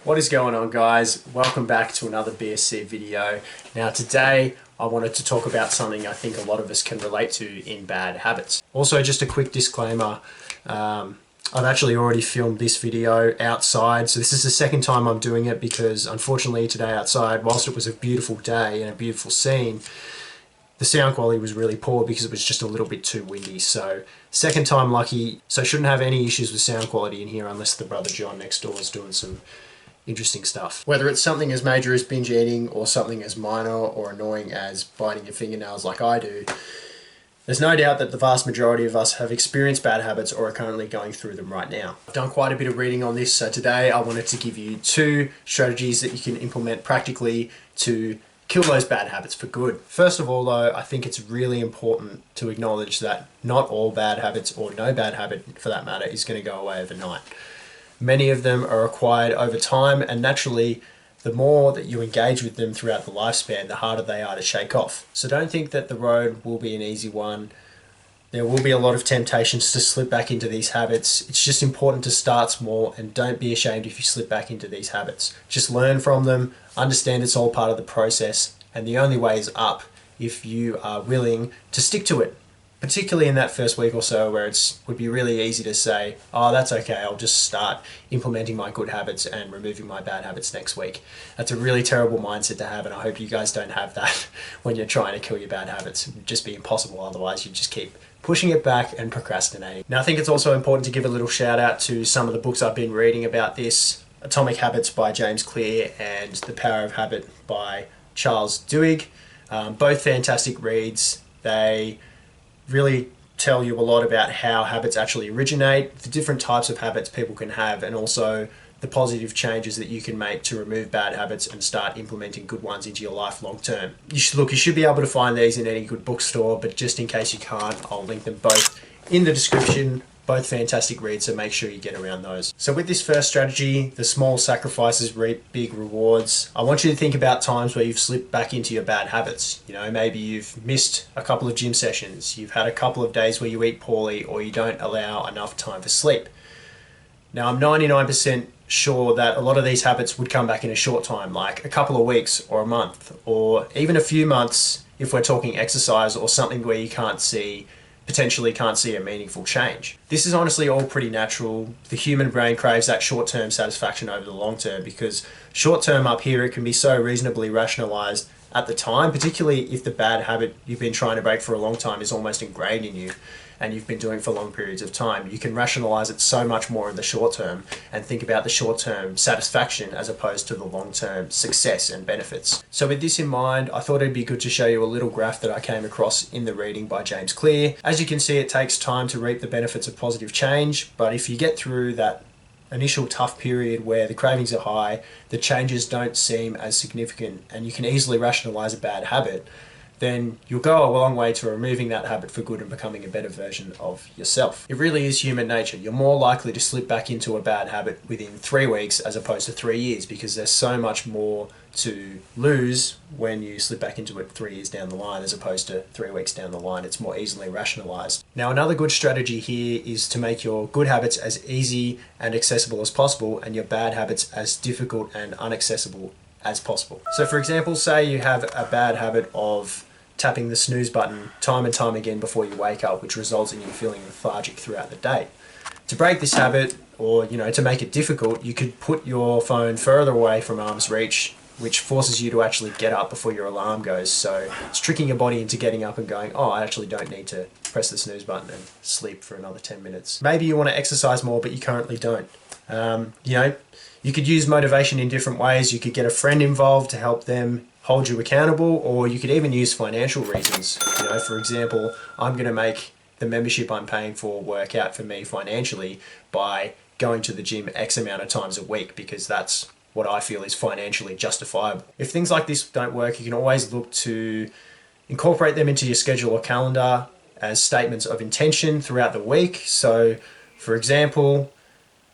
What is going on, guys? Welcome back to another BSC video. Now today I wanted to talk about something I think a lot of us can relate to in bad habits. Also, just a quick disclaimer, I've actually already filmed this video outside, so this is the second time I'm doing it because unfortunately today outside, whilst it was a beautiful day and a beautiful scene, the sound quality was really poor because it was just a little bit too windy. So second time lucky, so shouldn't have any issues with sound quality in here unless the brother John next door is doing some interesting stuff. Whether it's something as major as binge eating or something as minor or annoying as biting your fingernails like I do, there's no doubt that the vast majority of us have experienced bad habits or are currently going through them right now. I've done quite a bit of reading on this, so today I wanted to give you 2 strategies that you can implement practically to kill those bad habits for good. First of all though, I think it's really important to acknowledge that not all bad habits, or no bad habit for that matter, is going to go away overnight. Many of them are acquired over time, and naturally, the more that you engage with them throughout the lifespan, the harder they are to shake off. So don't think that the road will be an easy one. There will be a lot of temptations to slip back into these habits. It's just important to start small and don't be ashamed if you slip back into these habits. Just learn from them, understand it's all part of the process, and the only way is up if you are willing to stick to it. Particularly in that first week or so where it would be really easy to say, oh, that's okay, I'll just start implementing my good habits and removing my bad habits next week. That's a really terrible mindset to have, and I hope you guys don't have that when you're trying to kill your bad habits. It would just be impossible, otherwise you'd just keep pushing it back and procrastinating. Now I think it's also important to give a little shout out to some of the books I've been reading about this. Atomic Habits by James Clear and The Power of Habit by Charles Duhigg. Both fantastic reads. They really tell you a lot about how habits actually originate, the different types of habits people can have, and also the positive changes that you can make to remove bad habits and start implementing good ones into your life long term. You should be able to find these in any good bookstore, but just in case you can't, I'll link them both in the description. Both fantastic reads, so make sure you get around those. So with this first strategy, the small sacrifices reap big rewards, I want you to think about times where you've slipped back into your bad habits. You know, maybe you've missed a couple of gym sessions, you've had a couple of days where you eat poorly, or you don't allow enough time for sleep. Now I'm 99% sure that a lot of these habits would come back in a short time, like a couple of weeks or a month, or even a few months if we're talking exercise or something where you potentially can't see a meaningful change. This is honestly all pretty natural. The human brain craves that short-term satisfaction over the long term, because short-term up here, it can be so reasonably rationalized at the time, particularly if the bad habit you've been trying to break for a long time is almost ingrained in you and you've been doing for long periods of time. You can rationalize it so much more in the short term and think about the short-term satisfaction as opposed to the long-term success and benefits. So with this in mind, I thought it'd be good to show you a little graph that I came across in the reading by James Clear. As you can see, it takes time to reap the benefits of positive change, but if you get through that initial tough period where the cravings are high, the changes don't seem as significant, and you can easily rationalize a bad habit, then you'll go a long way to removing that habit for good and becoming a better version of yourself. It really is human nature. You're more likely to slip back into a bad habit within 3 weeks as opposed to 3 years, because there's so much more to lose when you slip back into it 3 years down the line as opposed to 3 weeks down the line. It's more easily rationalized. Now, another good strategy here is to make your good habits as easy and accessible as possible and your bad habits as difficult and inaccessible as possible. So for example, say you have a bad habit of tapping the snooze button time and time again before you wake up, which results in you feeling lethargic throughout the day. To break this habit, or to make it difficult, you could put your phone further away from arm's reach, which forces you to actually get up before your alarm goes. So it's tricking your body into getting up and going, oh, I actually don't need to press the snooze button and sleep for another 10 minutes. Maybe you want to exercise more, but you currently don't. You could use motivation in different ways. You could get a friend involved to help them hold you accountable, or you could even use financial reasons. For example, I'm going to make the membership I'm paying for work out for me financially by going to the gym X amount of times a week, because that's what I feel is financially justifiable. If things like this don't work, you can always look to incorporate them into your schedule or calendar as statements of intention throughout the week. So, for example,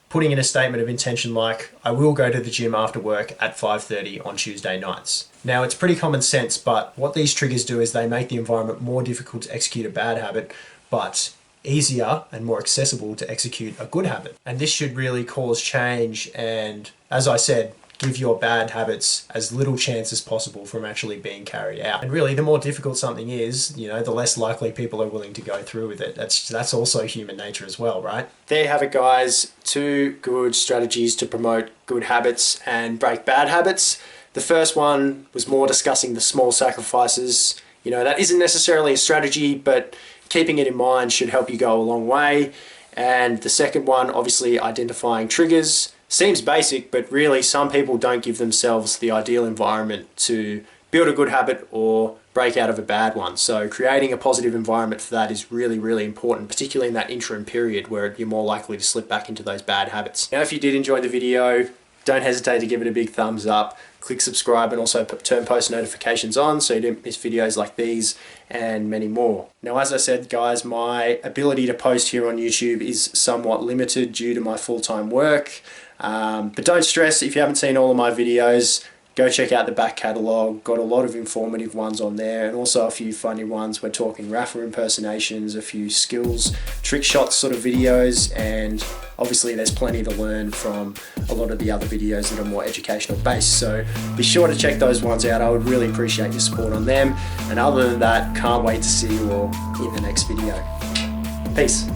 putting in a statement of intention like, I will go to the gym after work at 5:30 on Tuesday nights. Now, it's pretty common sense, but what these triggers do is they make the environment more difficult to execute a bad habit, but easier and more accessible to execute a good habit. And this should really cause change and, as I said, give your bad habits as little chance as possible from actually being carried out. And really, the more difficult something is, the less likely people are willing to go through with it. That's also human nature as well, right? There you have it, guys. 2 good strategies to promote good habits and break bad habits. The first one was more discussing the small sacrifices. That isn't necessarily a strategy, but keeping it in mind should help you go a long way. And the second one, obviously identifying triggers. Seems basic, but really some people don't give themselves the ideal environment to build a good habit or break out of a bad one. So creating a positive environment for that is really, really important, particularly in that interim period where you're more likely to slip back into those bad habits. Now, if you did enjoy the video, don't hesitate to give it a big thumbs up. Click subscribe and also turn post notifications on so you don't miss videos like these and many more. Now, as I said, guys, my ability to post here on YouTube is somewhat limited due to my full-time work. But don't stress if you haven't seen all of my videos. Go check out the back catalogue. Got a lot of informative ones on there and also a few funny ones. We're talking Rafa impersonations, a few skills, trick shots sort of videos, and obviously there's plenty to learn from a lot of the other videos that are more educational based. So be sure to check those ones out. I would really appreciate your support on them. And other than that, can't wait to see you all in the next video. Peace.